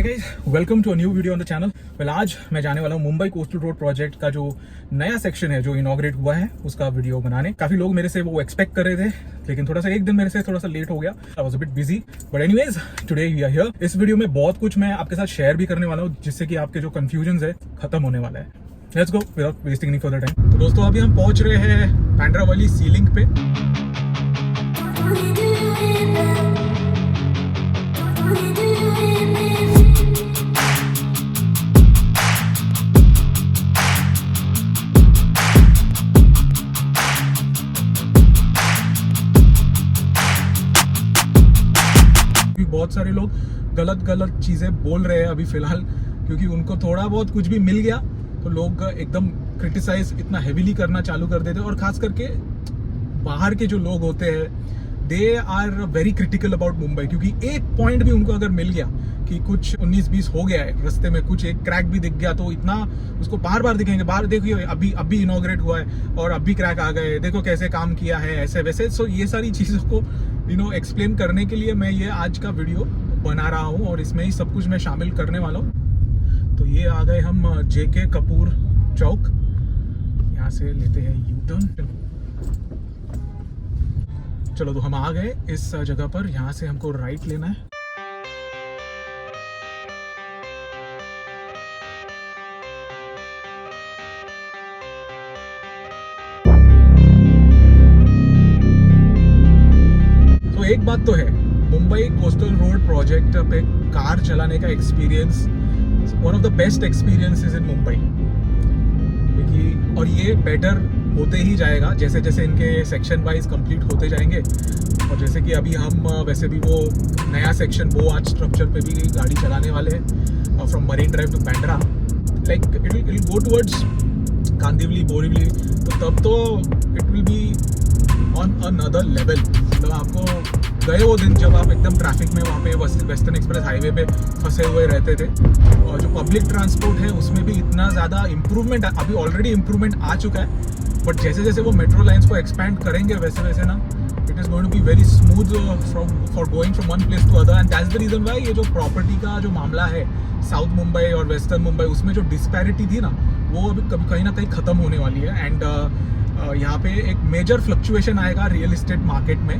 Guys, welcome to a new video on the channel. Well, आज मैं जाने वाला हूँ मुंबई कोस्टल रोड प्रोजेक्ट का जो नया सेक्शन है जो इनॉग्रेट हुआ है उसका वीडियो बनाने। काफी लोग मेरे से वो एक्सपेक्ट कर रहे थे, लेकिन थोड़ा सा एक दिन मेरे से थोड़ा सा लेट हो गया। I was a bit busy, but anyways today we are here. इस वीडियो में बहुत कुछ मैं आपके साथ शेयर भी करने वाला हूँ, जिससे कि आपके जो कंफ्यूजन है खत्म होने वाला है। Let's go without wasting any further time. तो दोस्तों, अभी हम पहुंच रहे हैं बांद्रा वाली सी लिंक पे। बहुत सारे लोग गलत चीजें बोल रहे हैं अभी फिलहाल, क्योंकि उनको थोड़ा बहुत कुछ भी मिल गया तो लोग एकदम क्रिटिसाइज इतना हेवीली करना चालू कर देते हैं। और खास करके बाहर के जो लोग होते हैं, they are very critical about Mumbai, क्योंकि एक पॉइंट भी उनको अगर मिल गया कि कुछ 19-20 हो गया है रास्ते में, कुछ एक क्रैक भी दिख गया तो इतना उसको बार बार दिखेंगे। बाहर देखिए, अभी इनॉग्रेट हुआ है और अभी क्रैक आ गए, देखो कैसे काम किया है, ऐसे वैसे। सो ये सारी चीज़ों को एक्सप्लेन करने के लिए मैं ये आज का वीडियो बना रहा हूँ और इसमें ही सब कुछ मैं शामिल करने वाला हूँ। तो ये आ गए हम JK कपूर चौक। यहाँ से लेते हैं यू टर्न। चलो, तो हम आ गए इस जगह पर। यहाँ से हमको राइट लेना है। तो एक बात तो है, मुंबई कोस्टल रोड प्रोजेक्ट पे कार चलाने का experience one of the best experiences in Mumbai. और ये बेटर होते ही जाएगा जैसे जैसे इनके सेक्शन वाइज कंप्लीट होते जाएंगे। और जैसे कि अभी हम वैसे भी वो नया सेक्शन वो आज स्ट्रक्चर पे भी गाड़ी चलाने वाले हैं from Marine Drive to Bandra. Like it will go towards Kandivali, Borivali. तो तब तो it will be on another level. मतलब आपको गए वो दिन जब आप एकदम ट्रैफिक में वहाँ पे वेस्टर्न एक्सप्रेस हाईवे पे फंसे हुए रहते थे। और जो पब्लिक ट्रांसपोर्ट है उसमें भी इतना ज़्यादा इम्प्रूवमेंट, अभी ऑलरेडी इम्प्रूवमेंट आ चुका है, बट जैसे जैसे वो मेट्रो लाइन्स को एक्सपैंड करेंगे वैसे वैसे ना it is going to be very smooth for going from one place to other. And that's the reason why ये जो प्रॉपर्टी का जो मामला है साउथ मुंबई और वेस्टर्न मुंबई, उसमें जो डिस्पैरिटी थी ना, वो अभी कभी कहीं ना कहीं ख़त्म होने वाली है। एंड यहाँ पे एक मेजर फ्लक्चुएशन आएगा रियल इस्टेट मार्केट में।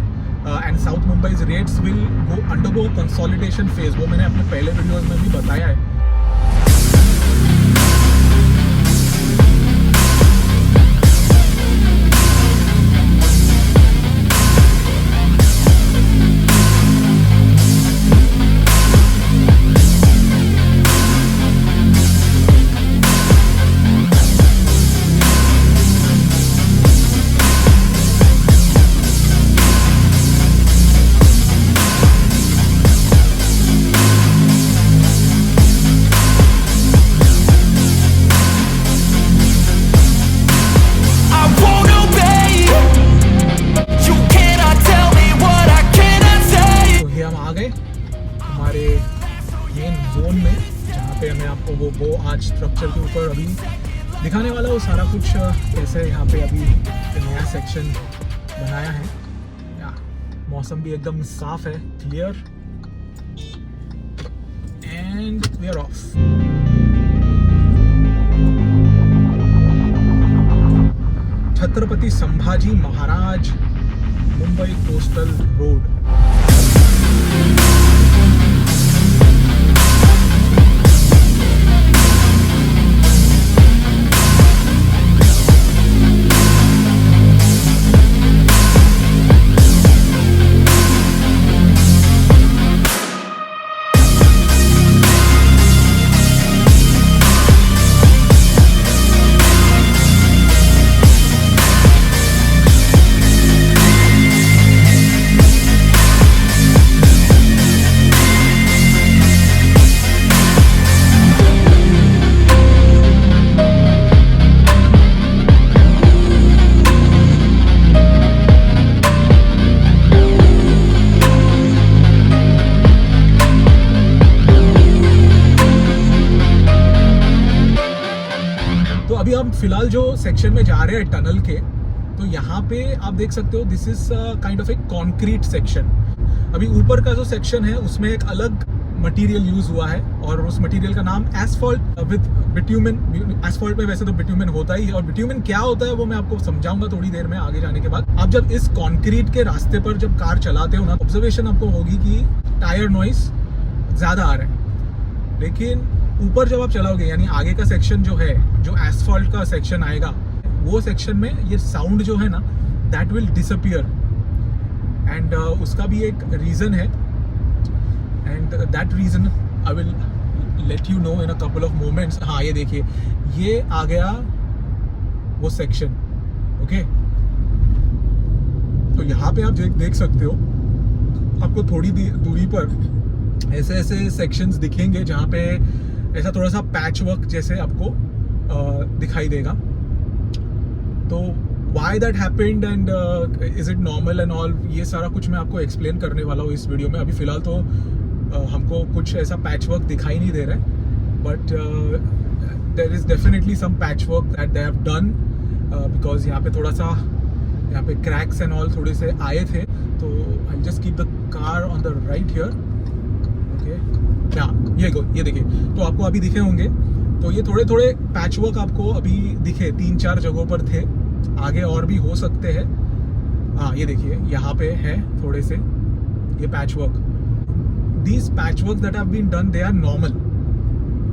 And south Mumbai's rates will go undergo consolidation phase. वो मैंने अपने पहले वीडियोस में भी बताया है। वो आज स्ट्रक्चर के ऊपर अभी दिखाने वाला वो सारा कुछ कैसे यहाँ पे अभी नया सेक्शन बनाया है। मौसम भी एकदम साफ है, clear, and we are off. Chhatrapati Sambhaji Maharaj Mumbai coastal road. हम फिलहाल जो सेक्शन में जा रहे हैं टनल के, तो यहाँ पे आप देख सकते हो दिस इज काइंड ऑफ एक कॉन्क्रीट सेक्शन। अभी ऊपर का जो सेक्शन है उसमें एक अलग मटेरियल यूज हुआ है और उस मटेरियल का नाम एसफॉल्ट विद बिट्यूमेन। एसफॉल्ट में वैसे तो बिट्यूमेन होता ही है, और बिट्यूमेन क्या होता है वो मैं आपको समझाऊंगा थोड़ी देर में आगे जाने के बाद। आप जब इस कंक्रीट के रास्ते पर जब कार चलाते हो ना, ऑब्जर्वेशन आपको होगी कि टायर नॉइस ज़्यादा आ रहा है, लेकिन ऊपर जब आप चलाओगे यानी आगे का सेक्शन जो है, जो एसफॉल्ट का सेक्शन आएगा, वो सेक्शन में ये साउंड जो है ना, दैट विल डिसअपियर। एंड उसका भी एक रीज़न है, and that reason I will let you know in a couple of moments. हाँ, ये देखिए, ये आ गया वो सेक्शन, ओके। तो यहाँ पे आप देख सकते हो, आपको थोड़ी दूरी पर ऐसे ऐसे सेक्शंस दिखेंगे जहाँ पे ऐसा थोड़ा सा पैच वर्क जैसे आपको दिखाई देगा। तो why that happened and is it normal and all, ये सारा कुछ मैं आपको एक्सप्लेन करने वाला हूँ इस वीडियो में। अभी फिलहाल तो हमको कुछ ऐसा पैच वर्क दिखाई नहीं दे रहा है, but there is definitely some patch work that they have done, because यहाँ पे थोड़ा सा यहाँ पे क्रैक्स एंड ऑल थोड़े से आए थे। तो I just keep the car on the right here, okay. ये देखिए, तो आपको अभी दिखे होंगे, तो ये थोड़े थोड़े पैच वर्क आपको अभी दिखे, 3-4 जगहों पर थे, आगे और भी हो सकते हैं। हाँ, ये देखिए, यहाँ पे है थोड़े से ये patch work. These patchwork that have been done, they are normal.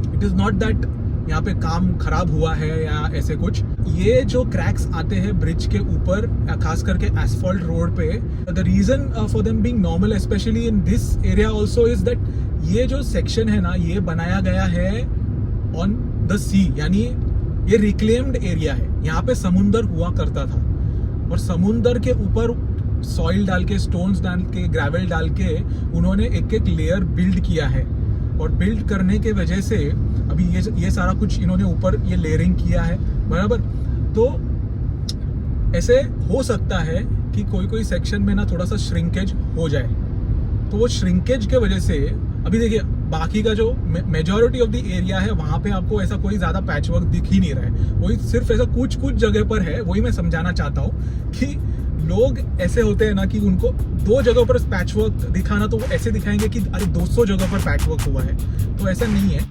It is not that यहाँ पे काम खराब हुआ है या ऐसे कुछ। ये जो क्रैक्स आते हैं ब्रिज के ऊपर, खास करके एसफॉल्ट रोड पे, the reason for them being normal, especially in this area also, is that ये जो सेक्शन है ना, ये बनाया गया है on the sea, यानी ये रिक्लेम्ड एरिया है। यहाँ पे समुंदर हुआ करता था, और समुंदर के ऊपर सॉइल डाल के, स्टोन्स डाल के, ग्रेवल डाल के उन्होंने एक एक लेयर बिल्ड किया है, और बिल्ड करने के वजह से अभी ये सारा कुछ इन्होंने ऊपर ये लेयरिंग किया है, बराबर। तो ऐसे हो सकता है कि कोई सेक्शन में ना थोड़ा सा श्रिंकेज हो जाए, तो वो श्रिंकेज के वजह से अभी देखिए बाकी का जो मेजॉरिटी ऑफ द एरिया है वहाँ पे आपको ऐसा कोई ज़्यादा पैच वर्क दिख ही नहीं रहा है। वही सिर्फ ऐसा कुछ जगह पर है, वही मैं समझाना चाहता हूँ कि लोग ऐसे होते हैं ना कि उनको 2 जगहों पर पैच वर्क दिखाना, तो वो ऐसे दिखाएंगे कि अरे 200 जगह पर पैच वर्क हुआ है, तो ऐसा नहीं है।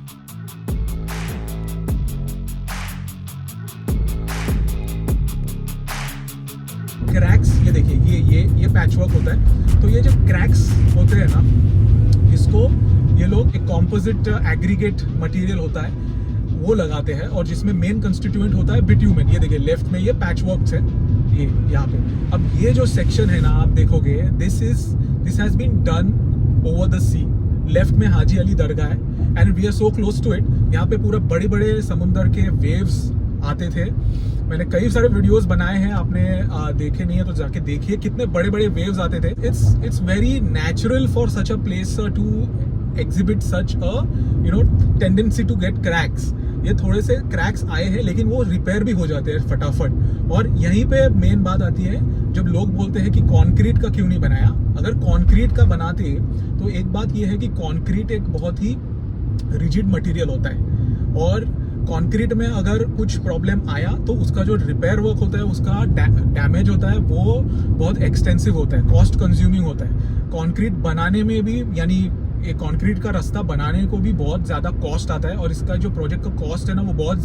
क्रैक्स, ये देखिए, ये पैच वर्क होता है। तो ये जो क्रैक्स होते हैं ना, इसको ये लोग एक कॉम्पोजिट एग्रीगेट मटेरियल होता है वो लगाते हैं, और जिसमें मेन कंस्टिट्यूएंट होता है बिट्यूमेन। ये देखिए लेफ्ट में ये पैच वर्क्स है, ये यहाँ पे। अब ये जो सेक्शन है ना, आप देखोगे, this has been done over the sea. Left में हाजी अली दरगाह है, and we are so close to it. यहाँ पे पूरा बड़े बड़े समुंदर के वेव्स आते थे। मैंने कई सारे वीडियोस बनाए हैं, आपने देखे नहीं है तो जाके देखिए, कितने बड़े बड़े वेव्स आते थे। It's very natural for such a place to exhibit such a tendency to get cracks. ये थोड़े से क्रैक्स आए हैं, लेकिन वो रिपेयर भी हो जाते हैं फटाफट। और यहीं पे मेन बात आती है, जब लोग बोलते हैं कि कंक्रीट का क्यों नहीं बनाया। अगर कंक्रीट का बनाते तो एक बात ये है कि कंक्रीट एक बहुत ही रिजिड मटेरियल होता है, और कंक्रीट में अगर कुछ प्रॉब्लम आया तो उसका जो रिपेयर वर्क होता है, उसका डैमेज होता है, वो बहुत एक्सटेंसिव होता है, कॉस्ट कंज्यूमिंग होता है। कंक्रीट बनाने में भी, यानी एक कंक्रीट का रास्ता बनाने को भी बहुत ज़्यादा कॉस्ट आता है, और इसका जो प्रोजेक्ट का कॉस्ट है ना, वो बहुत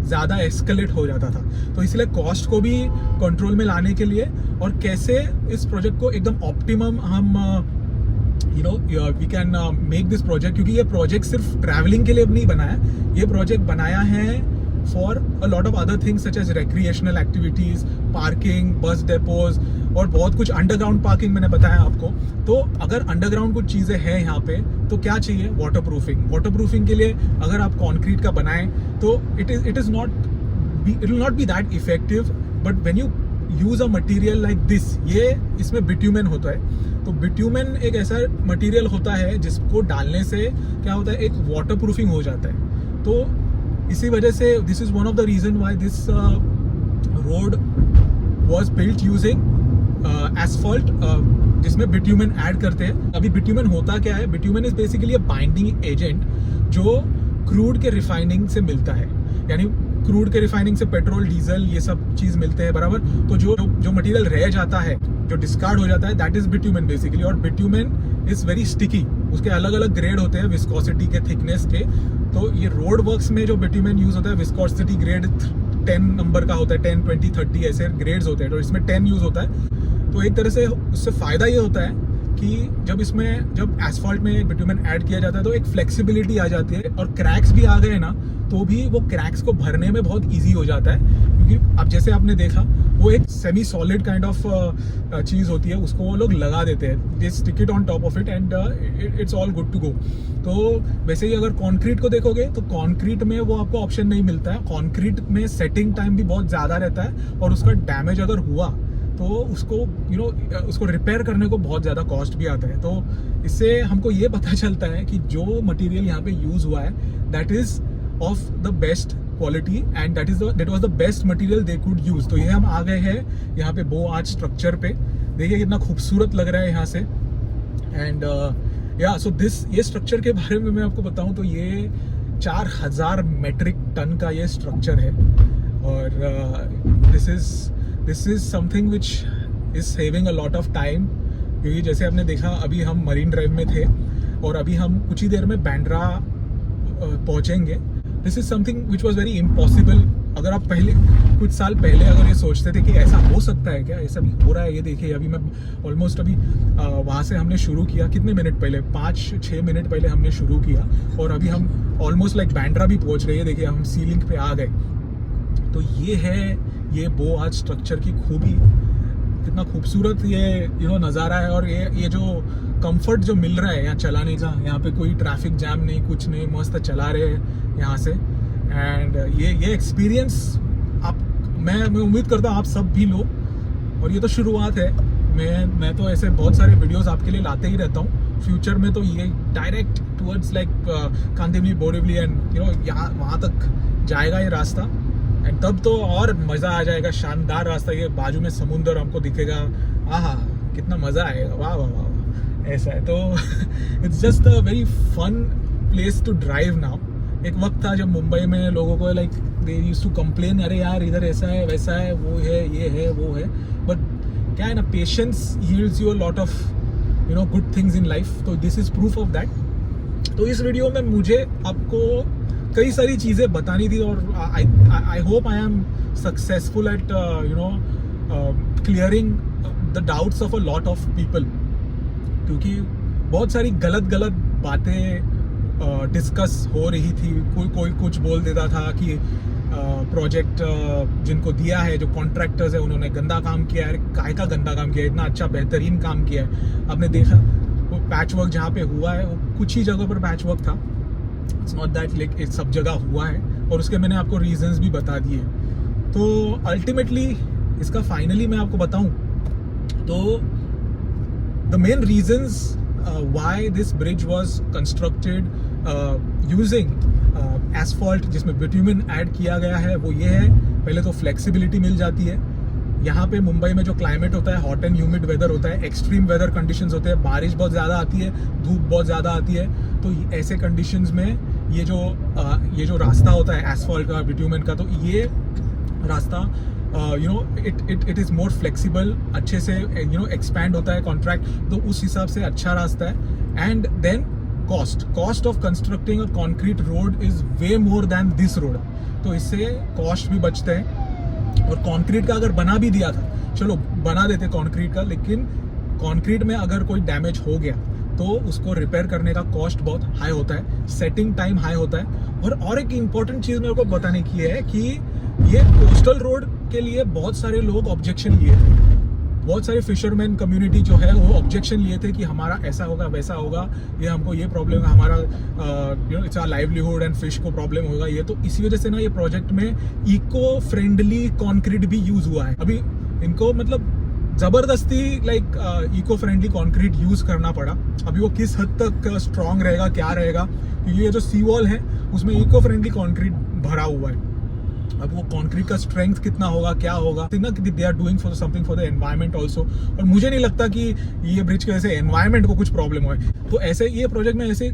ज़्यादा एस्केलेट हो जाता था। तो इसलिए कॉस्ट को भी कंट्रोल में लाने के लिए, और कैसे इस प्रोजेक्ट को एकदम ऑप्टिमम हम we can make this project, क्योंकि ये प्रोजेक्ट सिर्फ ट्रैवलिंग के लिए नहीं बनाया, ये प्रोजेक्ट बनाया है for a lot of other things such as recreational activities, parking, bus depots, और बहुत कुछ। अंडरग्राउंड पार्किंग मैंने बताया आपको। तो अगर अंडरग्राउंड कुछ चीज़ें हैं यहाँ पे, तो क्या चाहिए? वाटर प्रूफिंग के लिए अगर आप कंक्रीट का बनाएं तो it will not be that effective, but when you use a material like this, ये इसमें बिट्यूमेन होता है। तो बिट्यूमेन एक ऐसा मटेरियल होता है जिसको डालने से क्या होता है, एक वाटर प्रूफिंग हो जाता है। तो इसी वजह से this is one of the reason why this road was built using asphalt, जिसमें बिट्यूमेन ऐड करते हैं। अभी बिट्यूमेन होता क्या है? Bitumen is basically a binding agent जो क्रूड के रिफाइनिंग से मिलता है, यानी क्रूड के रिफाइनिंग से पेट्रोल, डीजल, ये सब चीज मिलते हैं, बराबर। तो जो मटेरियल रह जाता है, जो डिस्कार्ड हो जाता है, दैट इज बिट्यूमेन बेसिकली। और बिट्यूमेन इज वेरी स्टिकी, उसके अलग अलग ग्रेड होते हैं विस्कोसिटी के, थिकनेस के। तो ये रोड वर्क्स में जो बिटुमेन यूज़ होता है विस्कोसिटी ग्रेड 10 नंबर का होता है, 10, 20, 30 ऐसे ग्रेड्स होते हैं, तो इसमें 10 यूज़ होता है। तो एक तरह से उससे फ़ायदा ये होता है कि जब एसफॉल्ट में बिटुमेन ऐड किया जाता है तो एक फ्लेक्सिबिलिटी आ जाती है, और क्रैक्स भी आ गए ना तो भी वो क्रैक्स को भरने में बहुत ईजी हो जाता है, क्योंकि अब जैसे आपने देखा वो एक सेमी सॉलिड काइंड ऑफ चीज़ होती है, उसको वो लोग लगा देते हैं, they stick it on top of it and it's all good to go. तो वैसे ही अगर कंक्रीट को देखोगे तो कंक्रीट में वो आपको ऑप्शन नहीं मिलता है। कंक्रीट में सेटिंग टाइम भी बहुत ज़्यादा रहता है, और उसका डैमेज अगर हुआ तो उसको उसको रिपेयर करने को बहुत ज़्यादा कॉस्ट भी आता है। तो इससे हमको ये पता चलता है कि जो मटेरियल यहाँ पे यूज़ हुआ है that is of the best quality and that was the best material they could use. तो ये हम आ गए हैं यहाँ पे बो आर्च स्ट्रक्चर पे, देखिए कितना खूबसूरत लग रहा है यहाँ से। एंड सो ये स्ट्रक्चर के बारे में मैं आपको बताऊँ तो ये 4000 मेट्रिक टन का ये स्ट्रक्चर है, और this is something which is saving a lot of time, क्योंकि जैसे आपने देखा अभी हम मरीन ड्राइव में थे और अभी हम कुछ ही देर में बैंड्रा पहुंचेंगे। This is something which was very impossible. अगर आप कुछ साल पहले अगर ये सोचते थे कि ऐसा हो सकता है क्या, ऐसा भी हो रहा है, ये देखिए अभी मैं ऑलमोस्ट वहाँ से हमने शुरू किया कितने मिनट पहले, 5-6 मिनट पहले हमने शुरू किया, और अभी हम ऑलमोस्ट लाइक बैंड्रा भी पहुँच रहे हैं। देखिए हम सीलिंग पे आ गए। तो ये है ये बो आर्च स्ट्रक्चर की खूबी, कितना खूबसूरत ये नज़ारा है, और ये जो कंफर्ट जो मिल रहा है यहाँ चलाने का, यहाँ पे कोई ट्रैफिक जैम नहीं, कुछ नहीं, मस्त चला रहे हैं यहाँ से। एंड ये एक्सपीरियंस मैं उम्मीद करता हूँ आप सब भी लो, और ये तो शुरुआत है। मैं तो ऐसे बहुत सारे वीडियोस आपके लिए लाते ही रहता हूँ। फ्यूचर में तो ये direct towards like Kandivali, Borivali and यहाँ वहाँ तक जाएगा ये रास्ता, एंड तब तो और मज़ा आ जाएगा। शानदार रास्ता, ये बाजू में समुंदर हमको दिखेगा, आहा कितना मज़ा आएगा, वाह वाह वाह, ऐसा है। तो it's just a very fun place to drive now. एक वक्त था जब मुंबई में लोगों को like they used to complain, अरे यार इधर ऐसा है वैसा है, वो है ये है वो है, बट क्या है ना, patience yields you a lot of good things in life. तो this is proof of that. तो इस वीडियो में मुझे आपको कई सारी चीज़ें बतानी थी, और I hope I am successful at clearing the doubts of a lot of people, क्योंकि बहुत सारी गलत बातें डिस्कस हो रही थी। कोई कुछ बोल देता था कि प्रोजेक्ट जिनको दिया है, जो कॉन्ट्रैक्टर्स है, उन्होंने गंदा काम किया है। काहे का गंदा काम किया है, इतना अच्छा बेहतरीन काम किया है। आपने देखा वो पैच वर्क जहाँ पे हुआ है, वो कुछ ही जगह पर पैच वर्क था, इट्स नॉट दैट लाइक सब जगह हुआ है, और उसके मैंने आपको रीजंस भी बता दिए। तो अल्टीमेटली इसका फाइनली मैं आपको बताऊं तो the main reasons why this bridge was constructed using asphalt, जिसमें बिटुमेन ऐड किया गया है, वो ये है, पहले तो फ्लेक्सिबिलिटी मिल जाती है। यहाँ पे मुंबई में जो क्लाइमेट होता है, हॉट एंड ह्यूमिड वेदर होता है, एक्सट्रीम वेदर कंडीशंस होते हैं, बारिश बहुत ज़्यादा आती है, धूप बहुत ज़्यादा आती है। तो ऐसे कंडीशंस में ये जो रास्ता होता है एसफॉल्ट का, बिटुमेन का, तो ये रास्ता इट इज़ मोर फ्लेक्सिबल, अच्छे से एक्सपैंड होता है कॉन्ट्रैक्ट, तो उस हिसाब से अच्छा रास्ता है। And then cost of constructing a concrete road is way more than this road. तो इससे कॉस्ट भी बचते हैं। और कंक्रीट का अगर बना भी दिया था, चलो बना देते कंक्रीट का, लेकिन कंक्रीट में अगर कोई डैमेज हो गया तो उसको रिपेयर करने का कॉस्ट बहुत हाई होता है, सेटिंग टाइम हाई होता है। और एक इम्पॉर्टेंट चीज़ मेरे को बताने की है कि ये कोस्टल रोड के लिए बहुत सारे लोग ऑब्जेक्शन लिए थे, बहुत सारे फिशरमैन कम्युनिटी जो है वो ऑब्जेक्शन लिए थे कि हमारा ऐसा होगा वैसा होगा, ये हमको ये प्रॉब्लम है, हमारा it's our livelihood and fish को प्रॉब्लम होगा ये। तो इसी वजह से ना ये प्रोजेक्ट में इको फ्रेंडली कंक्रीट भी यूज हुआ है। अभी इनको मतलब ज़बरदस्ती like eco friendly concrete use करना पड़ा। अभी वो किस हद तक स्ट्रांग रहेगा, क्या रहेगा, क्योंकि ये जो सी वॉल है उसमें इको फ्रेंडली कंक्रीट भरा हुआ है। अब वो कंक्रीट का स्ट्रेंथ कितना होगा, क्या होगा, they are doing for something for the environment also. और मुझे नहीं लगता कि ये ब्रिज के वजह से एनवायरनमेंट को कुछ प्रॉब्लम हो। तो ऐसे ये प्रोजेक्ट में ऐसे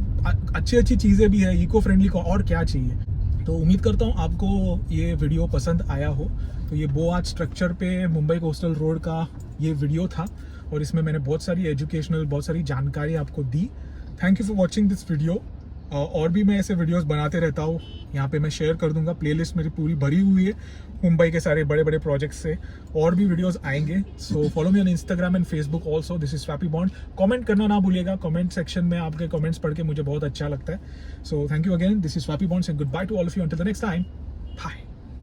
अच्छी चीज़ें भी है, इको फ्रेंडली को और क्या चाहिए। तो उम्मीद करता हूँ आपको ये वीडियो पसंद आया हो। तो ये बो आर्च स्ट्रक्चर पे मुंबई कोस्टल रोड का ये वीडियो था, और इसमें मैंने बहुत सारी एजुकेशनल, बहुत सारी जानकारी आपको दी, thank you for watching this video. और भी मैं ऐसे वीडियोस बनाते रहता हूँ, यहाँ पे मैं शेयर कर दूंगा। प्लेलिस्ट मेरी पूरी भरी हुई है मुंबई के सारे बड़े बड़े प्रोजेक्ट्स से, और भी वीडियोस आएंगे। So follow me on Instagram and Facebook also. This is Swapy Bond. Comment करना ना भूलिएगा, कमेंट सेक्शन में आपके कमेंट्स पढ़ के मुझे बहुत अच्छा लगता है। So thank you again, this is Swapy Bond, and goodbye to all of you until the next time. Bye.